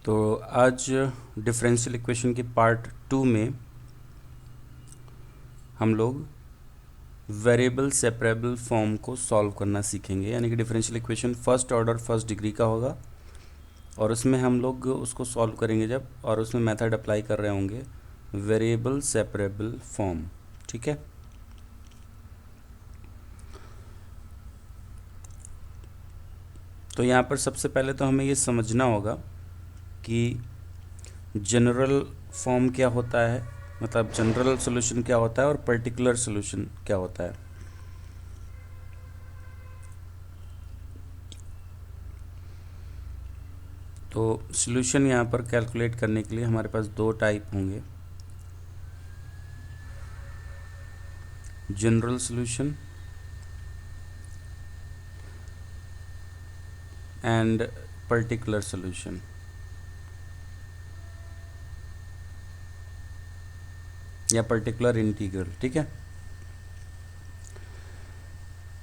तो आज differential equation के पार्ट 2 में हम लोग वेरिएबल सेपरेबल फॉर्म को सॉल्व करना सीखेंगे। यानी कि differential equation first order first degree का होगा और उसमें हम लोग उसको सॉल्व करेंगे जब, और उसमें मेथड अप्लाई कर रहे होंगे वेरिएबल सेपरेबल फॉर्म। ठीक है। तो यहाँ पर सबसे पहले तो हमें ये समझना होगा कि जनरल फॉर्म क्या होता है, मतलब जनरल सॉल्यूशन क्या होता है और पर्टिकुलर सॉल्यूशन क्या होता है। तो सॉल्यूशन यहाँ पर कैलकुलेट करने के लिए हमारे पास दो टाइप होंगे, general solution and particular solution. या पर्टिकुलर इंटीग्रल। ठीक है।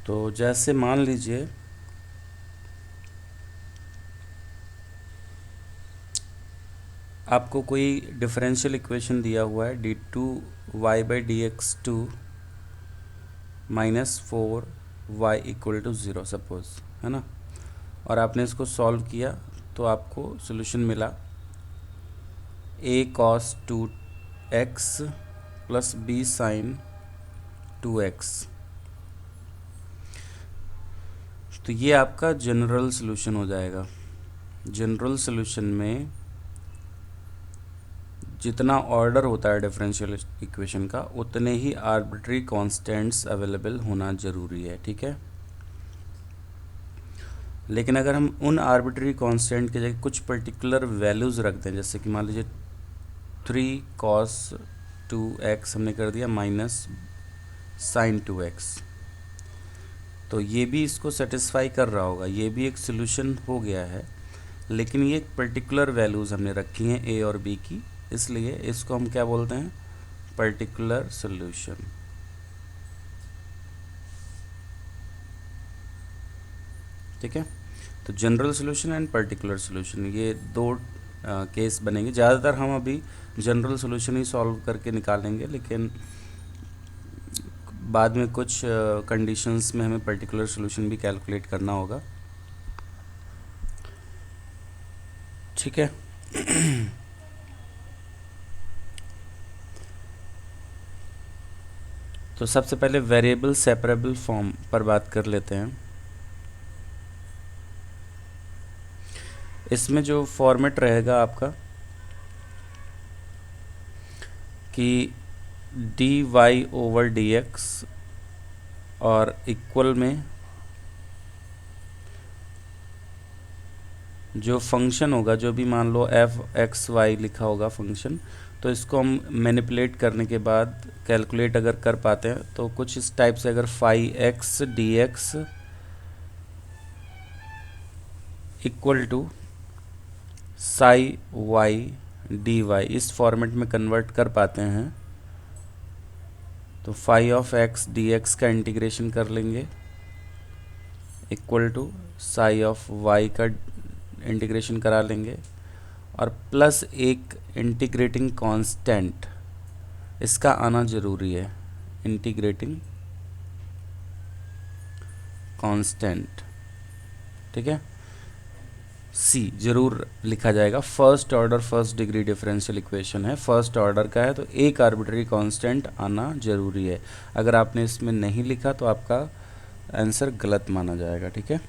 तो जैसे मान लीजिए आपको कोई डिफरेंशियल इक्वेशन दिया हुआ है d2y/dx2 -4y = 0 सपोज, है ना, और आपने इसको सॉल्व किया तो आपको सॉल्यूशन मिला a cos 2x + b sin 2x। तो ये आपका जनरल सॉल्यूशन हो जाएगा। जनरल सॉल्यूशन में जितना ऑर्डर होता है डिफरेंशियल इक्वेशन का, उतने ही आर्बिट्री कांस्टेंट्स अवेलेबल होना ज़रूरी है। ठीक है। लेकिन अगर हम उन आर्बिट्री कांस्टेंट के जगह कुछ पर्टिकुलर वैल्यूज़ रख दें, जैसे कि मान लीजिए 3 cos 2x हमने कर दिया -sin 2x, तो ये भी इसको सेटिस्फाई कर रहा होगा, ये भी एक सॉल्यूशन हो गया है। लेकिन ये पर्टिकुलर वैल्यूज़ हमने रखी हैं a और b की, इसलिए इसको हम क्या बोलते हैं, पर्टिकुलर सॉल्यूशन। ठीक है। तो general solution and particular solution, ये दो केस बनेंगे। ज़्यादातर हम अभी जनरल सॉल्यूशन ही सॉल्व करके निकालेंगे, लेकिन बाद में कुछ कंडीशंस में हमें पर्टिकुलर सॉल्यूशन भी कैलकुलेट करना होगा। ठीक है। तो सबसे पहले वेरिएबल सेपरेबल फॉर्म पर बात कर लेते हैं। इसमें जो फॉर्मेट रहेगा आपका कि dy/dx और इक्वल में जो फंक्शन होगा, जो भी मान लो f(x, y) लिखा होगा फंक्शन, तो इसको हम मैनिपुलेट करने के बाद कैलकुलेट अगर कर पाते हैं तो कुछ इस टाइप से, अगर phi(x dx) = psi(y dy) इस फॉर्मेट में कन्वर्ट कर पाते हैं, तो phi(x dx) का इंटीग्रेशन कर लेंगे = psi(y) का इंटीग्रेशन करा लेंगे, और प्लस एक इंटीग्रेटिंग कांस्टेंट इसका आना ज़रूरी है, इंटीग्रेटिंग कांस्टेंट। ठीक है। सी ज़रूर लिखा जाएगा। First order first degree differential equation है, फर्स्ट ऑर्डर का है, तो एक आर्बिट्री कांस्टेंट आना ज़रूरी है। अगर आपने इसमें नहीं लिखा तो आपका आंसर गलत माना जाएगा। ठीक है।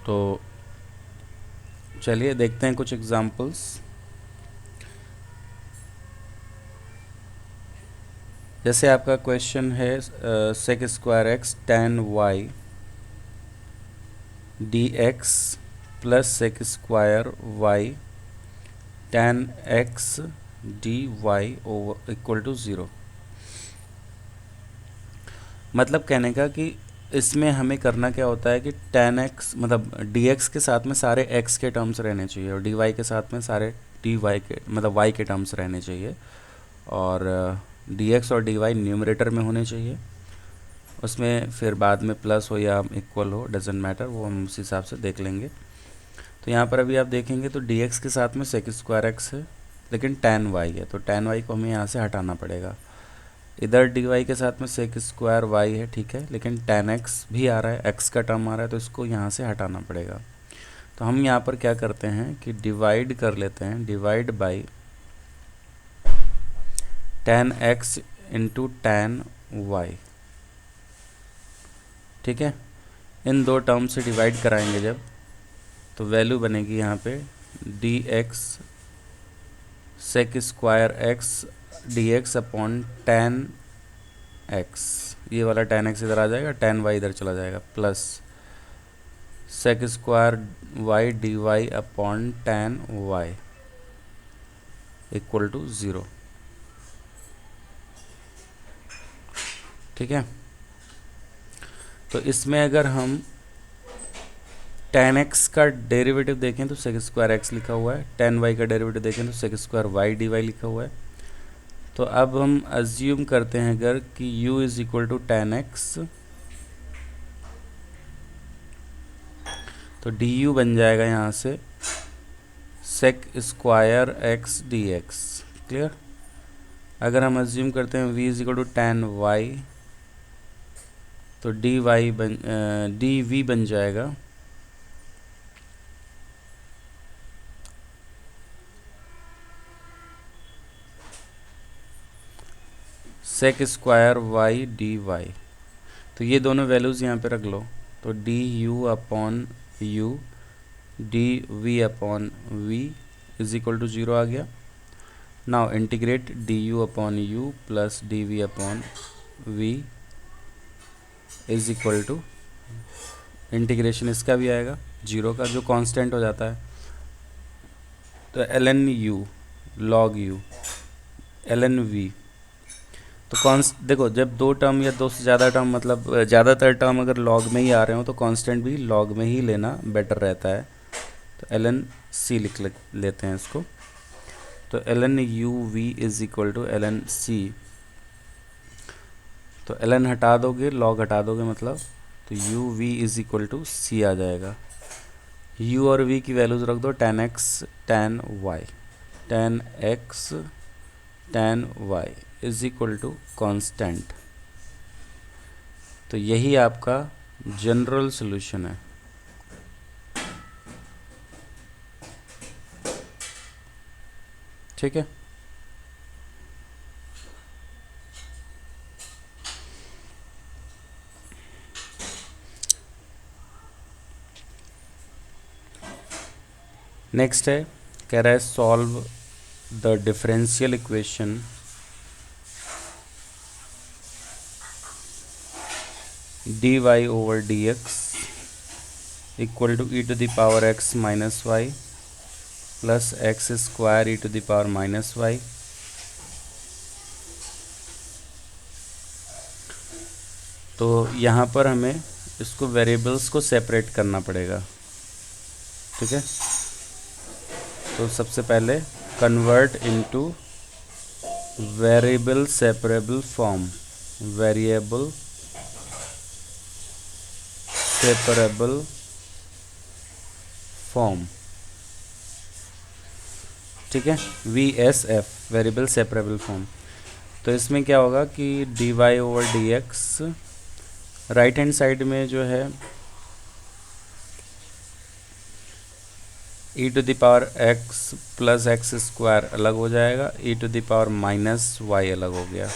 तो चलिए देखते हैं कुछ एग्जांपल्स। जैसे आपका क्वेश्चन है sec² tan y dx + sec² y tan x dy = 0। मतलब कहने का कि इसमें हमें करना क्या होता है कि tan x, मतलब dx के साथ में सारे x के टर्म्स रहने चाहिए और dy के साथ में सारे dy के, मतलब y के टर्म्स रहने चाहिए, और dx और dy न्यूमरेटर में होने चाहिए, उसमें फिर बाद में प्लस हो या इक्वल हो डजेंट मैटर, वो हम उस हिसाब से देख लेंगे। तो यहाँ पर अभी आप देखेंगे तो dx के साथ में sec स्क्वायर एक्स है, लेकिन tan y है, तो tan y को हमें यहाँ से हटाना पड़ेगा। इधर dy के साथ में sec स्क्वायर y है, ठीक है, लेकिन tan x भी आ रहा है, x का टर्म आ रहा है, तो इसको यहाँ से हटाना पड़ेगा। तो हम यहाँ पर क्या करते हैं कि डिवाइड कर लेते हैं, divide by tan x into tan y, ठीक है। इन दो टर्म से डिवाइड कराएंगे जब, तो वैल्यू बनेगी यहाँ पे dx sec स्क्वायर x dx upon tan x, ये वाला tan x इधर आ जाएगा, tan y इधर चला जाएगा, plus sec square y dy upon tan y equal to 0, ठीक है। तो इसमें अगर हम tan x का डेरिवेटिव देखें तो sec स्क्वायर x लिखा हुआ है, tan y का डेरिवेटिव देखें तो sec स्क्वायर y dy लिखा हुआ है। तो अब हम अज्यूम करते हैं अगर कि u is equal to tan x, तो du बन जाएगा यहाँ से sec स्क्वायर x dx, क्लियर। अगर हम अज्यूम करते हैं v is equal to tan y, तो dv बन जाएगा sec स्क्वायर y dy। तो ये दोनों वैल्यूज़ यहाँ पे रख लो, तो du upon u dv upon v is equal to 0 आ गया। Now integrate du upon u plus dv upon v is equal to, integration इसका भी आएगा 0 का, जो कांस्टेंट हो जाता है, तो ln u log u ln v। तो देखो जब दो टर्म या दो से ज़्यादा टर्म, मतलब ज़्यादातर टर्म अगर लॉग में ही आ रहे हो तो कांस्टेंट भी लॉग में ही लेना बेटर रहता है। तो ln c लिख लेते हैं इसको, तो ln u v is equal to ln c। तो ln हटा दोगे, लॉग हटा दोगे मतलब, तो u v is equal to c आ जाएगा। u और v की वैल्यूज़ रख दो, tan x tan y, tan x tan y is equal to constant. तो यही आपका जनरल सॉल्यूशन है, ठीक है। नेक्स्ट है, कह रहा है solve the differential equation dy over dx equal to e to the power x minus y plus x square e to the power minus y. तो यहाँ पर हमें इसको वेरिएबल्स को सेपरेट करना पड़ेगा, ठीक है। तो सबसे पहले convert into variable separable form, variable separable form, ठीक है, VSF वेरिएबल सेपरेबल फॉर्म। तो इसमें क्या होगा कि dy over dx right hand side में जो है e to the power x plus x square अलग हो जाएगा, e to the power minus y अलग हो गया।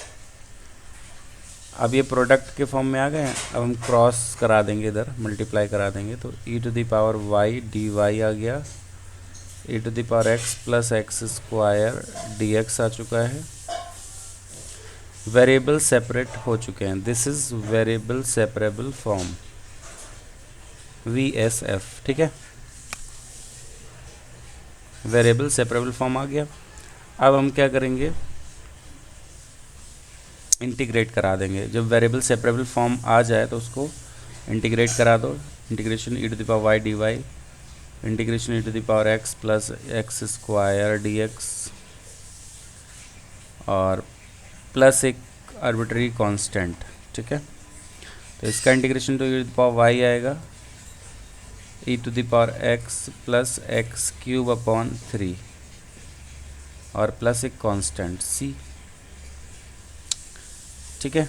अब ये प्रोडक्ट के फॉर्म में आ गए हैं, अब हम क्रॉस करा देंगे, इधर मल्टीप्लाई करा देंगे, तो e to the power y dy आ गया, e to the power x plus x square dx आ चुका है। वेरिएबल सेपरेट हो चुके हैं, this is variable separable form VSF, ठीक है, वेरिएबल सेपरेबल फॉर्म आ गया। अब हम क्या करेंगे, इंटीग्रेट करा देंगे। जब वेरिएबल सेपरेबल फॉर्म आ जाए तो उसको इंटीग्रेट करा दो, integration e to the power y dy integration e to the power x plus x square dx और प्लस एक आर्बिट्ररी कांस्टेंट, ठीक है। तो इसका integration to e to the power y आएगा e to the power x plus x cube upon 3 और plus एक constant c। ठीक है,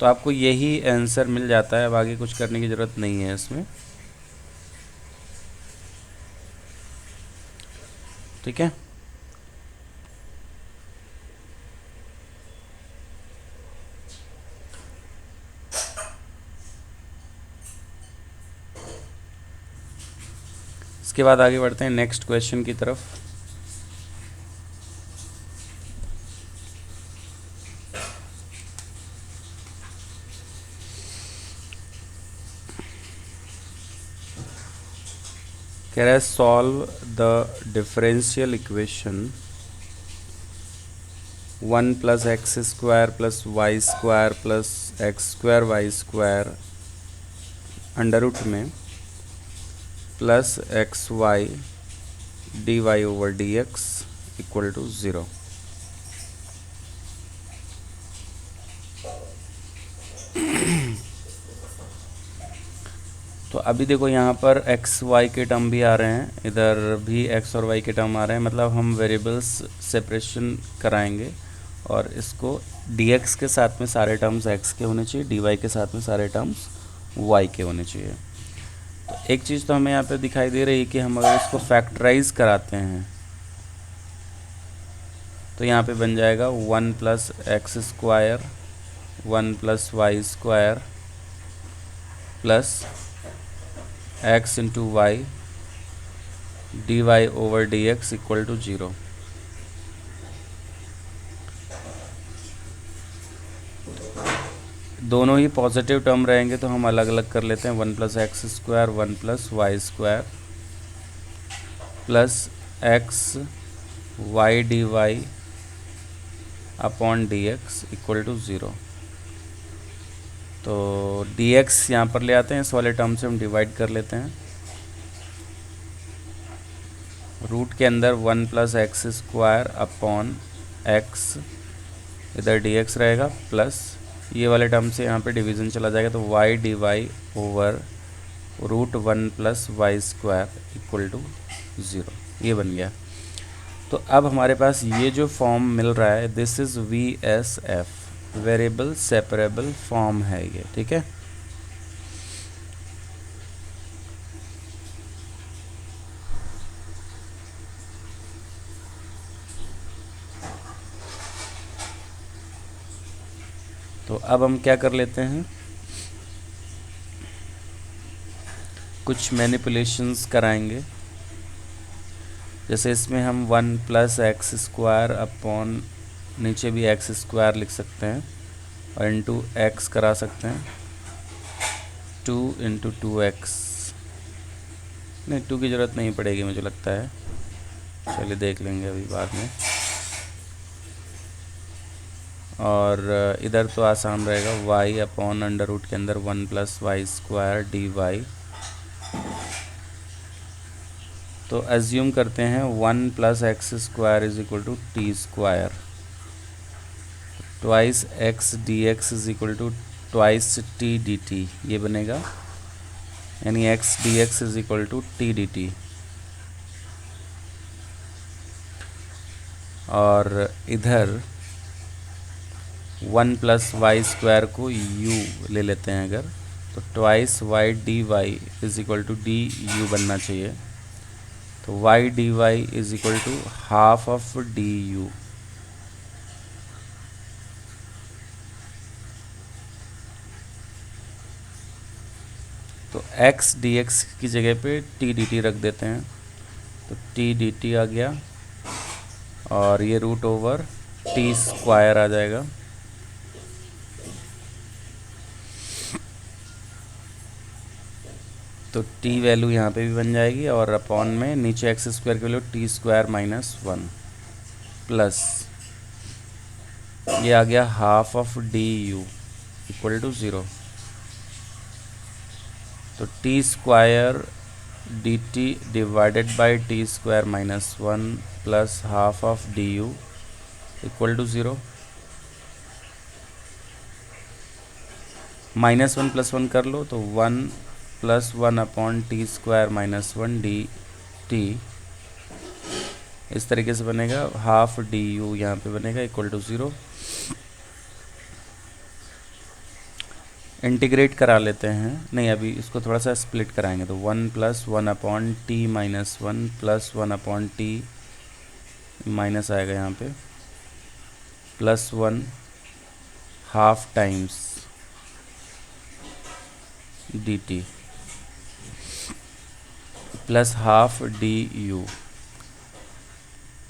तो आपको यही आंसर मिल जाता है, अब आगे कुछ करने की ज़रूरत नहीं है इसमें। ठीक है, इसके बाद आगे बढ़ते हैं नेक्स्ट क्वेश्चन की तरफ। कह रहा है solve the differential equation 1 plus x square plus y square plus x square y square under root में plus x y d y over d x equal to 0। तो अभी देखो यहाँ पर एक्स वाई के टर्म भी आ रहे हैं, इधर भी एक्स और वाई के टर्म आ रहे हैं, मतलब हम वेरिएबल्स सेपरेशन कराएंगे और इसको dx के साथ में सारे टर्म्स x के होने चाहिए, dy के साथ में सारे टर्म्स y के होने चाहिए। तो एक चीज़ तो हमें यहाँ पे दिखाई दे रही है कि हम अगर इसको फैक्टराइज कराते हैं तो यहाँ पे बन जाएगा 1 plus x square 1 plus y square plus x into y d y over d x equal to 0। दोनों ही पॉजिटिव टर्म रहेंगे तो हम अलग अलग कर लेते हैं। 1 plus x square 1 plus y square plus x y d y upon d x equal to 0। तो dx यहाँ पर ले आते हैं, इस वाले टर्म से हम डिवाइड कर लेते हैं। रूट के अंदर 1 plus x square upon x, इधर dx रहेगा प्लस ये वाले टर्म से यहाँ पे डिवीज़न चला जाएगा तो y d y over root 1 plus y square equal to 0, ये बन गया। तो अब हमारे पास ये जो फॉर्म मिल रहा है this is VSF, variable separable form है ये। ठीक है, तो अब हम क्या कर लेते हैं, कुछ मैनिपुलेशंस कराएंगे। जैसे इसमें हम 1 प्लस एक्स स्क्वायर अपॉन नीचे भी एक्स स्क्वायर लिख सकते हैं और इंटू एक्स करा सकते हैं, 2 इंटू 2x, नहीं 2 की ज़रूरत नहीं पड़ेगी मुझे लगता है, चलिए देख लेंगे अभी बाद में। और इधर तो आसान रहेगा, y अपॉन अंडर रूट के अंदर 1 plus y square d y. तो एज्यूम करते हैं 1 plus x square is equal to t square, twice x d x is equal to twice t d t, ये बनेगा, यानी x d x is equal to t d t. और इधर 1 plus y square को u ले लेते हैं अगर, तो twice y d y is equal to d u बनना चाहिए। तो Y d y is equal to half of d u. तो x dx की जगह पे t dt रख देते हैं, तो t dt आ गया और ये रूट ओवर t स्क्वायर आ जाएगा। तो t वैल्यू यहाँ पे भी बन जाएगी और अपॉन में नीचे एक्स स्क्वायर की value t square minus 1 plus ये आ गया half of d u equal to 0। तो t square d t divided by t square minus 1 plus half of d u equal to 0। -1 + 1 कर लो तो 1 + 1/t²-1 - 1 dt इस तरीके से बनेगा। हाफ du यहाँ पे बनेगा = 0। इंटीग्रेट करा लेते हैं, नहीं अभी इसको थोड़ा सा स्प्लिट कराएंगे तो 1 + 1/t - 1 + 1/t माइनस आएगा यहाँ पे +1 half times dt plus half du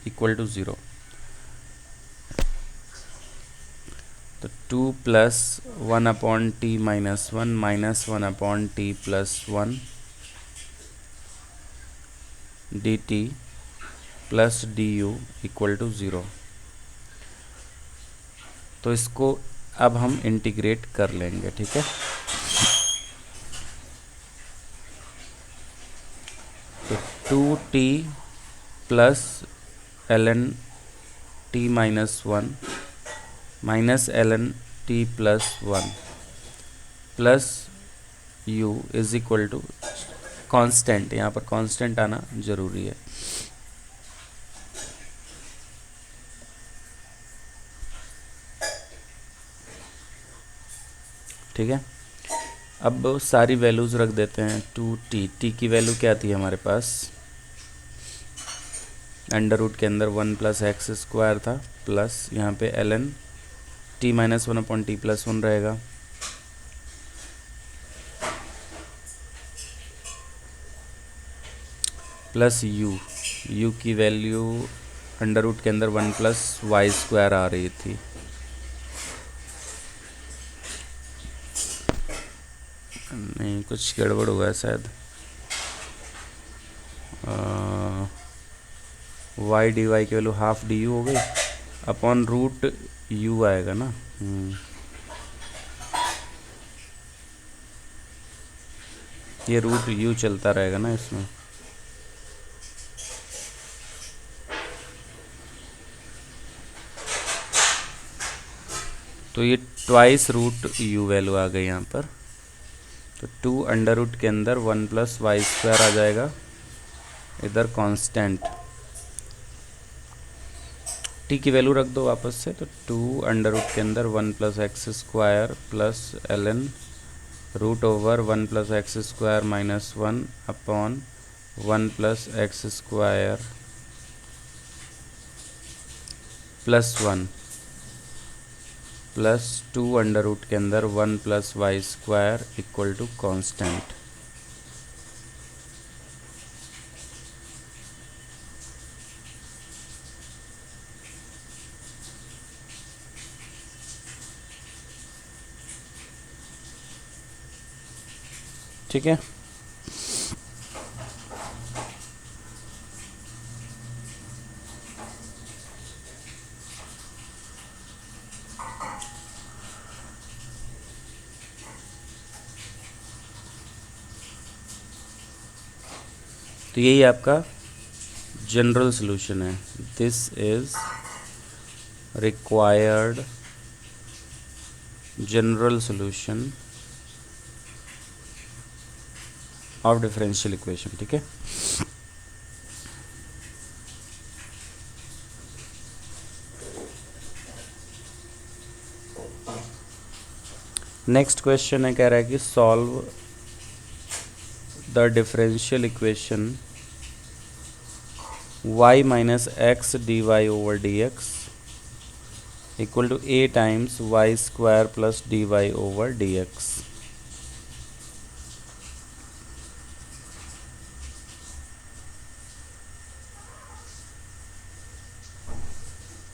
= 0। तो 2 + 1/t - 1 - 1/t + 1 dt plus du = 0। तो इसको अब हम इंटीग्रेट कर लेंगे, ठीक है। तो 2t plus ln t - 1 ln t + 1 plus u = constant, यहाँ पर कांस्टेंट आना जरूरी है। ठीक है, अब सारी वैल्यूज़ रख देते हैं। 2t की वैल्यू क्या थी हमारे पास, अंडर रूट के अंदर 1 + x² था, प्लस यहाँ पे ln t - 1/t + 1 रहेगा, प्लस u की वैल्यू अंडर रूट के अंदर 1 + y² आ रही थी। नहीं, कुछ गड़बड़ हुआ है शायद। y dy की वैल्यू हाफ du हो गई, अपॉन रूट u आएगा ना। ये रूट u चलता रहेगा ना इसमें। तो ये ट्वाइस रूट u वैल्यू आ गई यहाँ पर। तो 2 अंडर रूट के अंदर 1 + y² आ जाएगा, इधर कांस्टेंट t की वैल्यू रख दो वापस से। तो 2 अंडर रूट के अंदर 1 + x² plus ln √1 + x² - 1 upon 1 + x² plus 1 plus 2 under root के अंदर 1 + y² = कांस्टेंट। ठीक है, तो यही आपका जनरल सॉल्यूशन है। This is required general solution of differential equation. ठीक है, नेक्स्ट क्वेश्चन है, कह रहा है कि solve the differential equation y - x dy/dx = a times y² + dy/dx।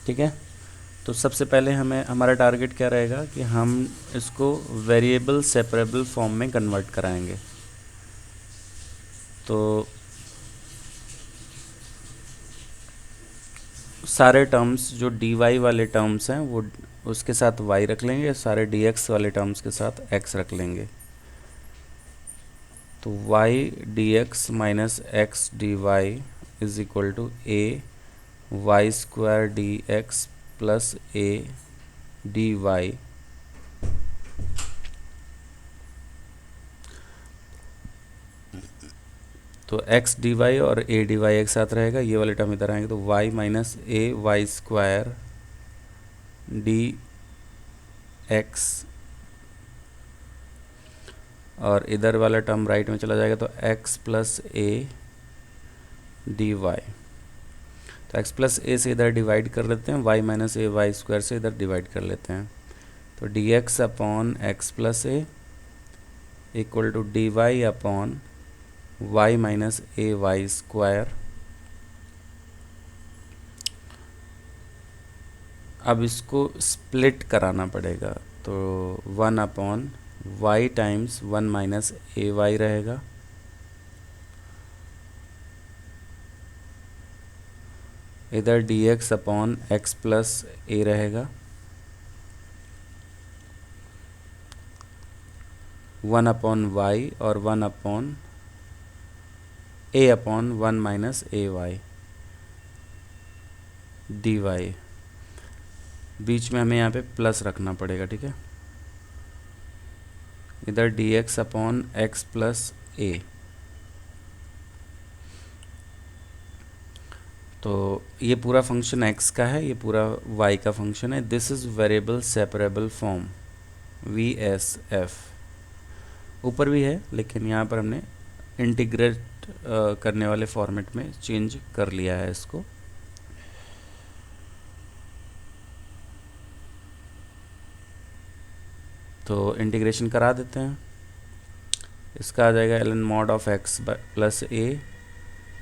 ठीक है, तो सबसे पहले हमें हमारा टारगेट क्या रहेगा कि हम इसको वेरिएबल सेपरेबल फॉर्म में कन्वर्ट कराएंगे। तो सारे टर्म्स जो dy वाले टर्म्स हैं वो उसके साथ y रख लेंगे, सारे dx वाले टर्म्स के साथ x रख लेंगे। तो y dx - x dy = a y² dx + a dy तो एक्स डी वाई और ए डी वाई एक साथ रहेगा, ये वाले टर्म इधर आएंगे तो y minus a y square d x, और इधर वाला टर्म राइट में चला जाएगा तो x plus a d y. तो एक्स प्लस ए से इधर डिवाइड कर लेते हैं, y minus a y square से इधर डिवाइड कर लेते हैं, तो d x upon x plus a equal to d y upon y minus a y square. अब इसको स्प्लिट कराना पड़ेगा, तो 1 upon y times 1 minus a y रहेगा, इधर d x upon x plus a रहेगा, 1 अपॉन वाई और 1 upon a upon 1 minus a y d y. बीच में हमें यहाँ पे प्लस रखना पड़ेगा, ठीक है। इधर d x upon x plus a, तो ये पूरा फंक्शन x का है, ये पूरा y का फंक्शन है। This is variable separable form VSF, ऊपर भी है लेकिन यहाँ पर हमने इंटीग्रेट करने वाले फॉर्मेट में चेंज कर लिया है इसको। तो इंटीग्रेशन करा देते हैं, इसका आ जाएगा ln mod of x plus a,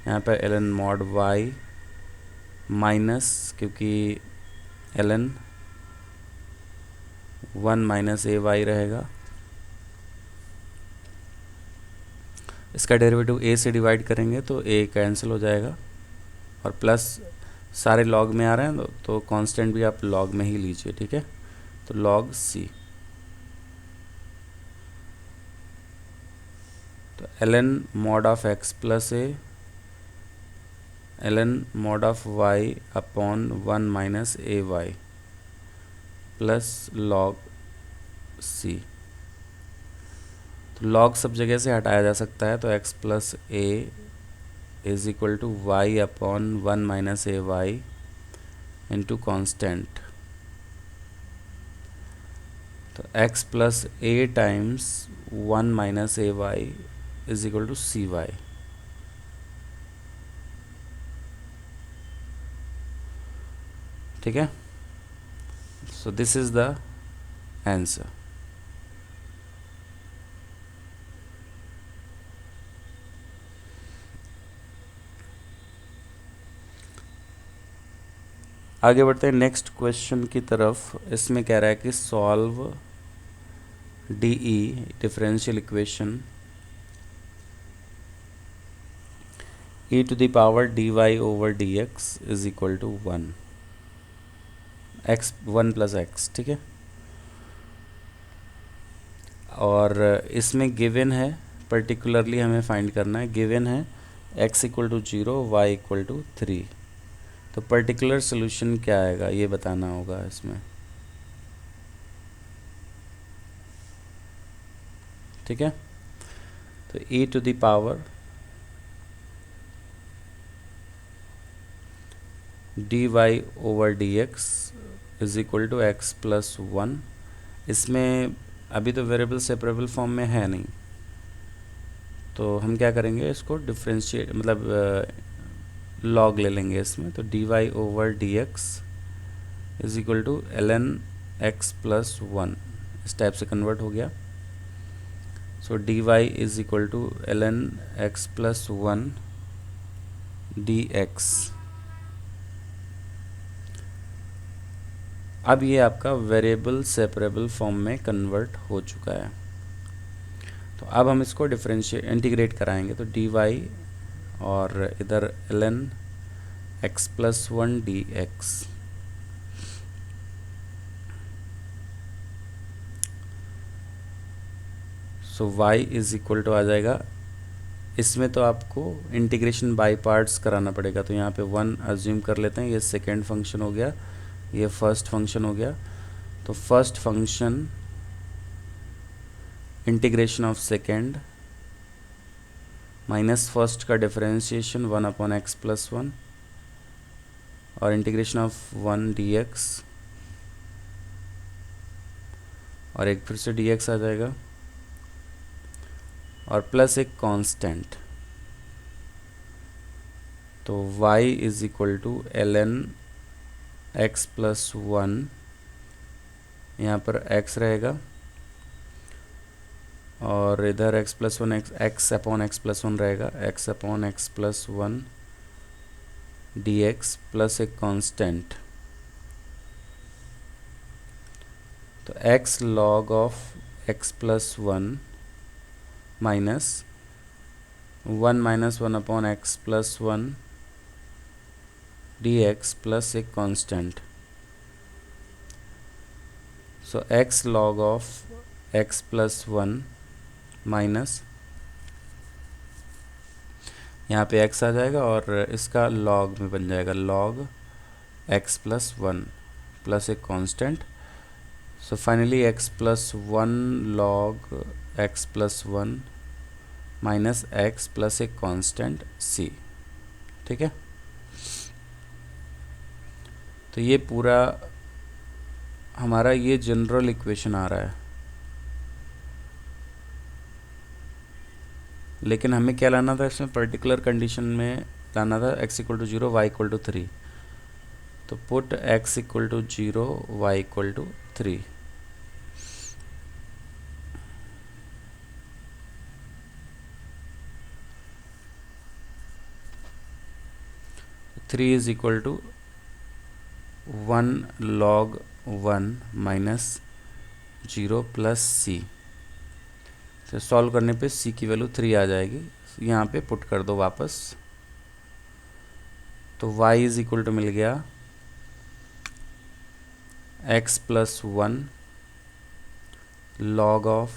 यहाँ पर ln मॉड y माइनस, क्योंकि ln 1 माइनस ए वाई रहेगा, इसका डेरिवेटिव a से डिवाइड करेंगे तो a कैंसिल हो जाएगा, और प्लस सारे लॉग में आ रहे हैं तो कांस्टेंट भी आप लॉग में ही लीजिए, ठीक है। तो लॉग c, तो ln mod of x plus a ln mod of y upon 1 minus a y plus log c। तो लॉग सब जगह से हटाया जा सकता है, तो x plus a is equal to y upon 1 minus a y into constant, तो x plus a times 1 minus a y is equal to c y. ठीक है, so this is the answer. आगे बढ़ते हैं नेक्स्ट क्वेश्चन की तरफ। इसमें कह रहा है कि solve DE differential equation e to the power dy over dx is equal to 1 plus x, ठीक है। और इसमें गिवन है, पर्टिकुलरली हमें फाइंड करना है, गिवन है x equal to 0 y equal to 3, तो पर्टिकुलर सोल्यूशन क्या आएगा ये बताना होगा इसमें, ठीक है। तो e to the power dy over dx is equal to x plus 1। इसमें अभी तो वेरिएबल सेपरेबल फॉर्म में है नहीं, तो हम क्या करेंगे, इसको डिफरेंशिएट मतलब लॉग ले लेंगे इसमें, तो dy over dx is equal to ln x plus 1, इस टाइप से कन्वर्ट हो गया। So dy is equal to ln x plus 1 dx। अब ये आपका वेरिएबल सेपरेबल फॉर्म में कन्वर्ट हो चुका है। तो अब हम इसको डिफरेंशिएट इंटीग्रेट कराएंगे, तो dy और इधर ln x plus 1 dx, so y is equal to आ जाएगा, इसमें तो आपको इंटीग्रेशन बाय पार्ट्स कराना पड़ेगा, तो यहाँ पे 1 अज्यूम कर लेते हैं, ये सेकेंड फंक्शन हो गया, ये फर्स्ट फंक्शन हो गया। तो first function integration of second minus first का डिफरेंशिएशन 1/x+1 और इंटीग्रेशन ऑफ 1 dx और एक फिर से dx आ जाएगा और प्लस एक कांस्टेंट, तो y is equal to ln x+1, यहाँ पर x रहेगा और इधर x+1 x/x+1 रहेगा, x/x+1 dx प्लस एक कांस्टेंट, तो x log of x+1 minus 1 - 1/x+1 dx plus एक constant, so x log of x+1 minus यहाँ पे x आ जाएगा और इसका log में बन जाएगा log x+1 प्लस एक constant, so finally x+1 log x+1 minus x plus एक कांस्टेंट c। ठीक है, तो ये पूरा हमारा ये जनरल इक्वेशन आ रहा है, लेकिन हमें क्या लाना था इसमें, पर्टिकुलर कंडीशन में लाना था x = 0 y = 3, तो put x = 0 y = 3। Three is equal to 1 log 1 minus 0 plus C, तो सॉल्व करने पे c की वैल्यू 3 आ जाएगी, यहाँ पे पुट कर दो वापस, तो y इज इक्वल टू मिल गया x+1 log of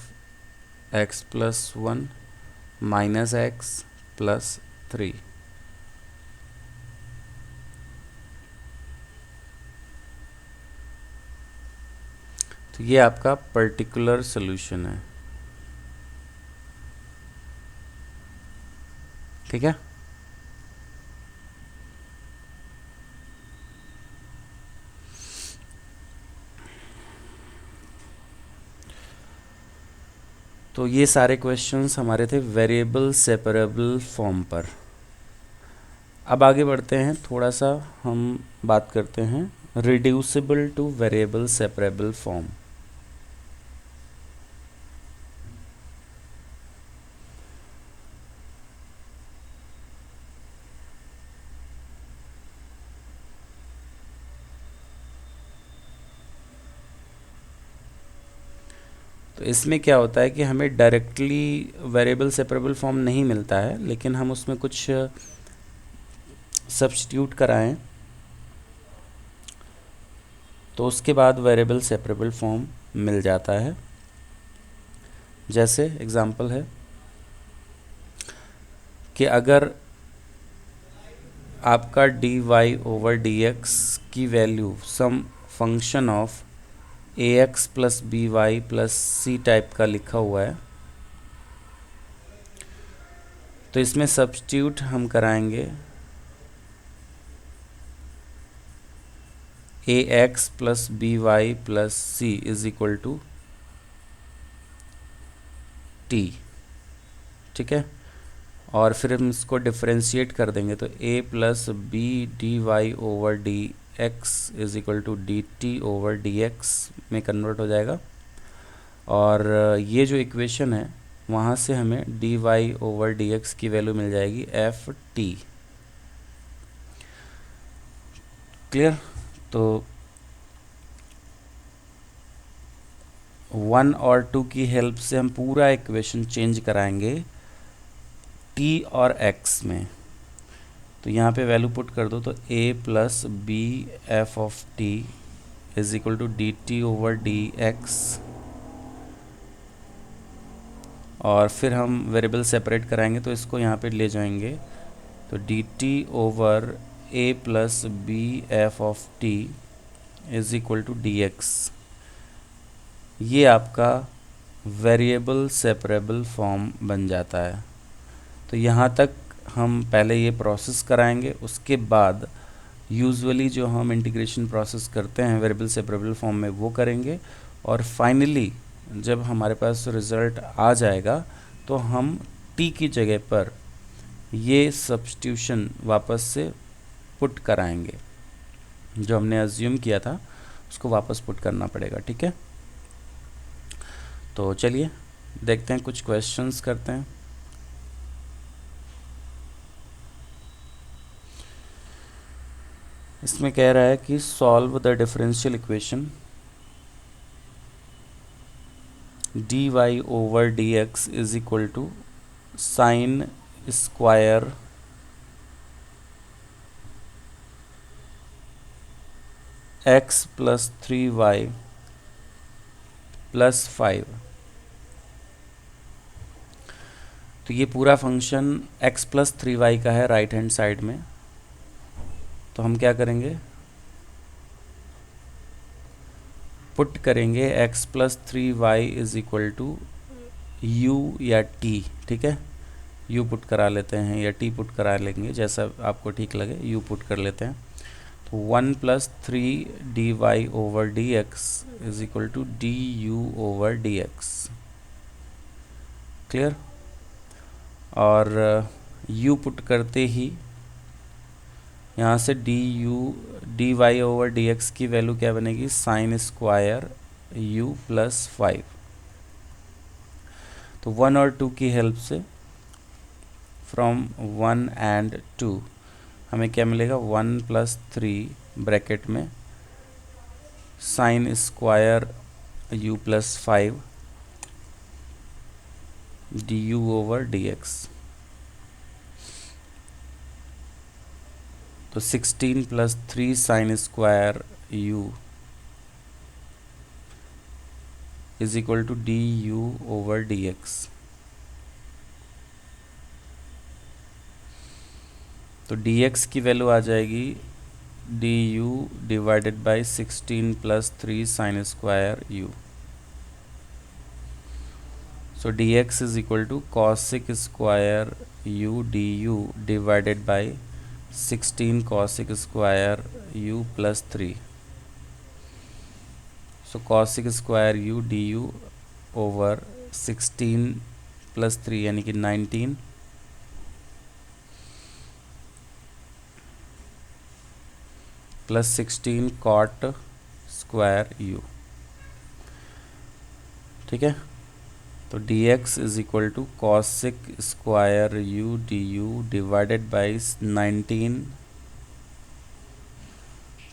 x+1 minus x plus 3। तो ये आपका पर्टिकुलर सॉल्यूशन है। ठीक है, तो ये सारे क्वेश्चंस हमारे थे वेरिएबल सेपरेबल फॉर्म पर। अब आगे बढ़ते हैं, थोड़ा सा हम बात करते हैं reducible two variable separable form. तो इसमें क्या होता है कि हमें डायरेक्टली वेरिएबल सेपरेबल फॉर्म नहीं मिलता है, लेकिन हम उसमें कुछ सब्स्टिट्यूट कराएं तो उसके बाद वेरिएबल सेपरेबल फॉर्म मिल जाता है। जैसे एग्जांपल है कि अगर आपका dy/dx की value some function of ax plus by plus c type का लिखा हुआ है, तो इसमें सब्स्टिट्यूट हम कराएंगे ax plus by plus c is equal to t। ठीक है, और फिर हम इसको डिफरेंशिएट कर देंगे, तो a plus b dy/dx is equal to dt/dx में कन्वर्ट हो जाएगा, और ये जो इक्वेशन है वहाँ से हमें dy/dx की वैल्यू मिल जाएगी ft। क्लियर, तो 1 और 2 की हेल्प से हम पूरा इक्वेशन चेंज कराएंगे t और x में। तो यहाँ पे वैल्यू पुट कर दो, तो a plus b f of t is equal to dt/dx, और फिर हम वेरिएबल सेपरेट कराएंगे तो इसको यहाँ पे ले जाएंगे, तो dt/a plus b f of t is equal to dx। ये आपका वेरिएबल सेपरेबल फॉर्म बन जाता है। तो यहाँ तक हम पहले ये प्रोसेस कराएंगे, उसके बाद यूजुअली जो हम इंटीग्रेशन प्रोसेस करते हैं वेरिएबल सेपरेबल फॉर्म में वो करेंगे, और फाइनली जब हमारे पास रिज़ल्ट आ जाएगा तो हम t की जगह पर ये सब्स्टिट्यूशन वापस से पुट कराएंगे, जो हमने अज्यूम किया था उसको वापस पुट करना पड़ेगा। ठीक है, तो चलिए देखते हैं, कुछ क्वेश्चंस करते हैं। इसमें कह रहा है कि solve the differential equation dy over dx is equal to sine square x plus 3y plus 5। तो ये पूरा फंक्शन x प्लस 3y का है राइट हैंड साइड में। तो हम क्या करेंगे, पुट करेंगे x plus 3y is equal to u या t। ठीक है, u पुट करा लेते हैं या t पुट करा लेंगे, जैसा आपको ठीक लगे, u पुट कर लेते हैं। तो 1 plus 3 dy over dx is equal to du over dx। Clear? और u पुट करते ही यहाँ से dy ओवर dx की वैल्यू क्या बनेगी, साइन स्क्वायर u प्लस 5। तो 1 और 2 की हेल्प से फ्रॉम 1 एंड 2 हमें क्या मिलेगा, 1 प्लस 3 ब्रैकेट में sine square u plus 5 du over dx। तो 16 plus 3 sine square u is equal to du over dx। तो dx की वैल्यू आ जाएगी du divided by 16 plus 3 sine square u। So dx is equal to cosec square u du divided by 16 cosec square u plus 3। So cosec square u du over 16 plus 3 यानी कि 19 plus 16 cot square u। ठीक है, तो dx is equal to cosec square u du divided by 19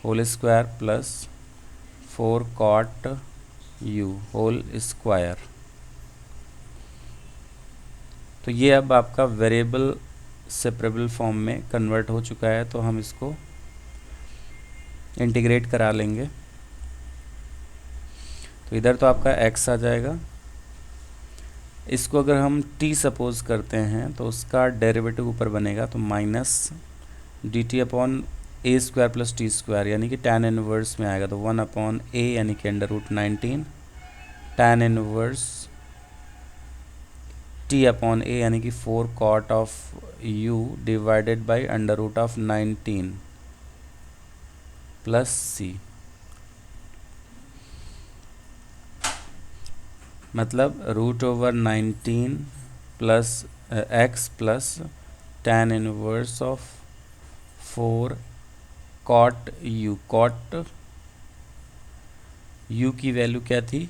whole square plus 4 cot u whole square. तो ये अब आपका variable separable form में कन्वर्ट हो चुका है, तो हम इसको इंटीग्रेट करा लेंगे। तो इधर तो आपका x आ जाएगा, इसको अगर हम t सपोज करते हैं तो उसका डेरिवेटिव ऊपर बनेगा, तो माइनस डी टी अपॉन ए स्क्वायर प्लस टी स्क्वायर यानी कि tan इनवर्स में आएगा। तो 1 अपॉन a यानी कि under root 19 tan inverse t upon a यानी कि 4 cot of u divided by under root of 19 plus c। मतलब रूट over 19 plus x plus tan inverse of 4 cot u। Cot u की वैल्यू क्या थी,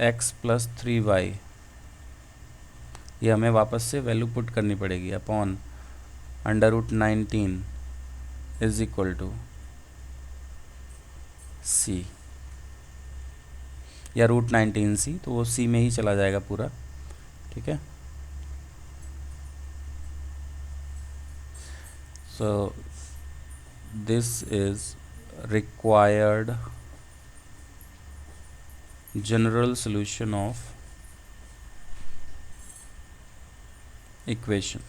x plus 3y। ये हमें वापस से वैल्यू पुट करनी पड़ेगी, upon under root 19 is equal to c या रूट 19c, तो वो c में ही चला जाएगा पूरा। ठीक है, so this is required general solution of equation,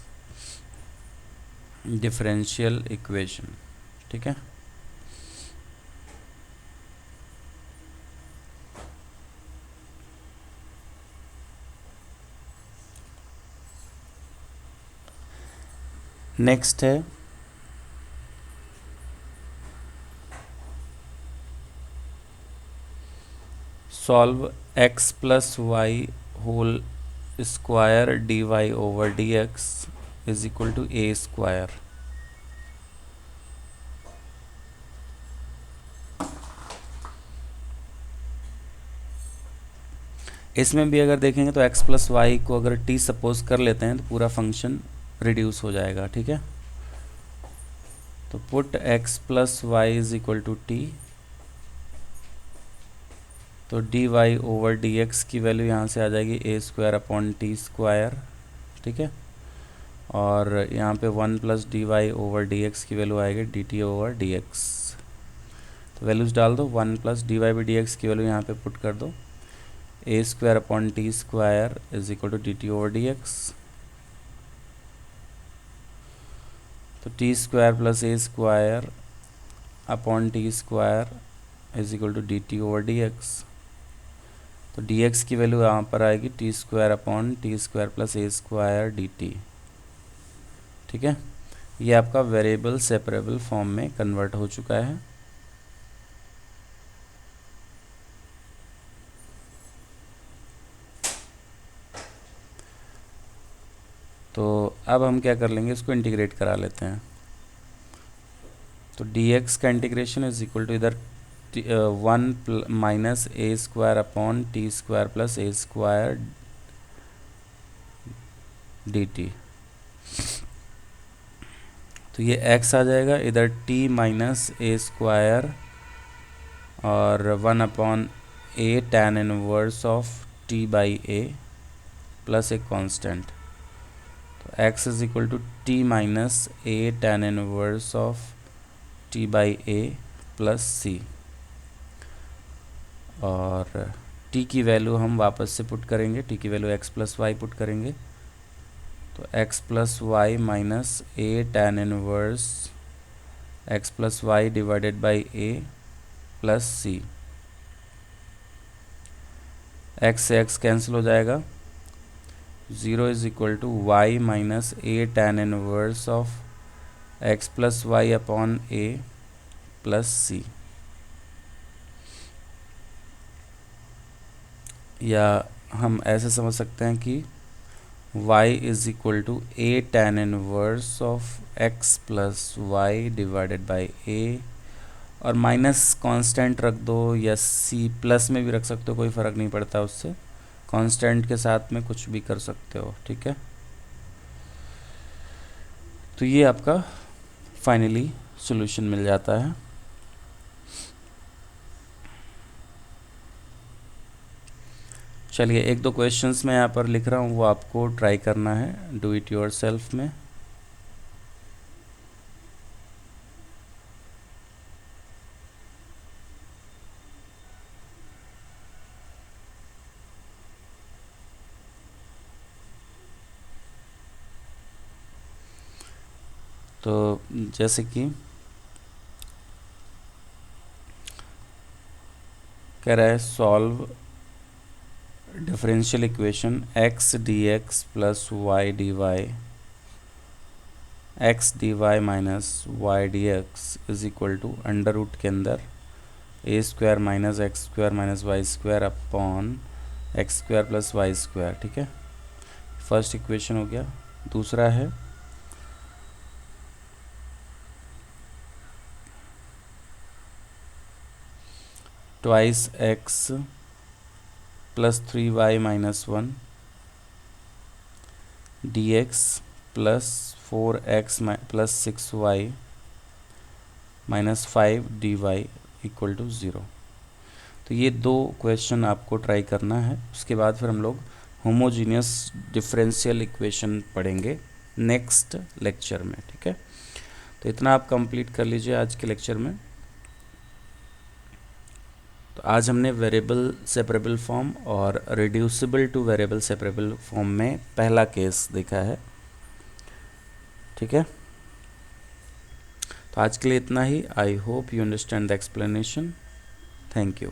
differential equation. ठीक है, नेक्स्ट है solve x plus y whole square d y over d x is equal to a square. इसमें भी अगर देखेंगे तो x प्लस वाई को अगर t सपोज कर लेते हैं तो पूरा फंक्शन रिड्यूस हो जाएगा, ठीक है। तो put x plus y is equal to t, तो d y over d x की वैल्यू यहाँ से आ जाएगी a square upon t square, ठीक है। और यहाँ पे 1 plus d y over d x की वैल्यू आएगी d t over d x. तो वैल्यूज डाल दो, 1 plus d y by d x की वैल्यू यहाँ पे पुट कर दो, a square upon t square is equal to d t over d x. तो t square plus a square upon t square is equal to d t over d x. तो d x की value यहाँ पर आएगी t square upon t square plus a square d t, ठीक है। ये आपका वेरिएबल सेपरेबल फॉर्म में कन्वर्ट हो चुका है। तो अब हम क्या कर लेंगे, इसको इंटीग्रेट करा लेते हैं। तो डी एक्स का इंटीग्रेशन इज इक्वल टू इधर 1 minus a square upon t square plus a square d t. तो ये x आ जाएगा, इधर t माइनस ए स्क्वायर और 1 upon a tan inverse of t by a plus एक constant. तो x is equal to t minus a tan inverse of t by a plus c। और t की value हम वापस से put करेंगे, t की value x plus y put करेंगे। तो x plus y minus a tan inverse x plus y divided by a plus c. x से x कैंसिल हो जाएगा, 0 is equal to y minus a tan inverse of x plus y upon a plus c. या हम ऐसे समझ सकते हैं कि y is equal to a tan inverse of x plus y divided by a, और माइनस कांस्टेंट रख दो या c प्लस में भी रख सकते हो, कोई फ़र्क नहीं पड़ता उससे, कांस्टेंट के साथ में कुछ भी कर सकते हो, ठीक है। तो ये आपका फाइनली सॉल्यूशन मिल जाता है। चलिए एक दो क्वेश्चंस मैं यहाँ पर लिख रहा हूँ, वो आपको ट्राई करना है, डू इट योर सेल्फ में। तो जैसे कि कह रहा है solve differential equation x d x plus y d y x d y minus y d x is equal to under root के अंदर a square minus x square minus y square upon x square plus y square, ठीक है। First equation हो गया। दूसरा है twice x plus 3y minus 1 d x plus 4x plus 6y minus 5 d y equal to 0। तो ये दो question आपको ट्राई करना है। उसके बाद फिर हम लोग होमोजीनियस डिफरेंशियल इक्वेशन पढ़ेंगे नेक्स्ट लेक्चर में, ठीक है। तो इतना आप कंप्लीट कर लीजिए आज के लेक्चर में। तो आज हमने वेरिएबल सेपरेबल फॉर्म और reducible two variable separable form में पहला केस देखा है, ठीक है। तो आज के लिए इतना ही। I hope you understand the explanation. Thank you.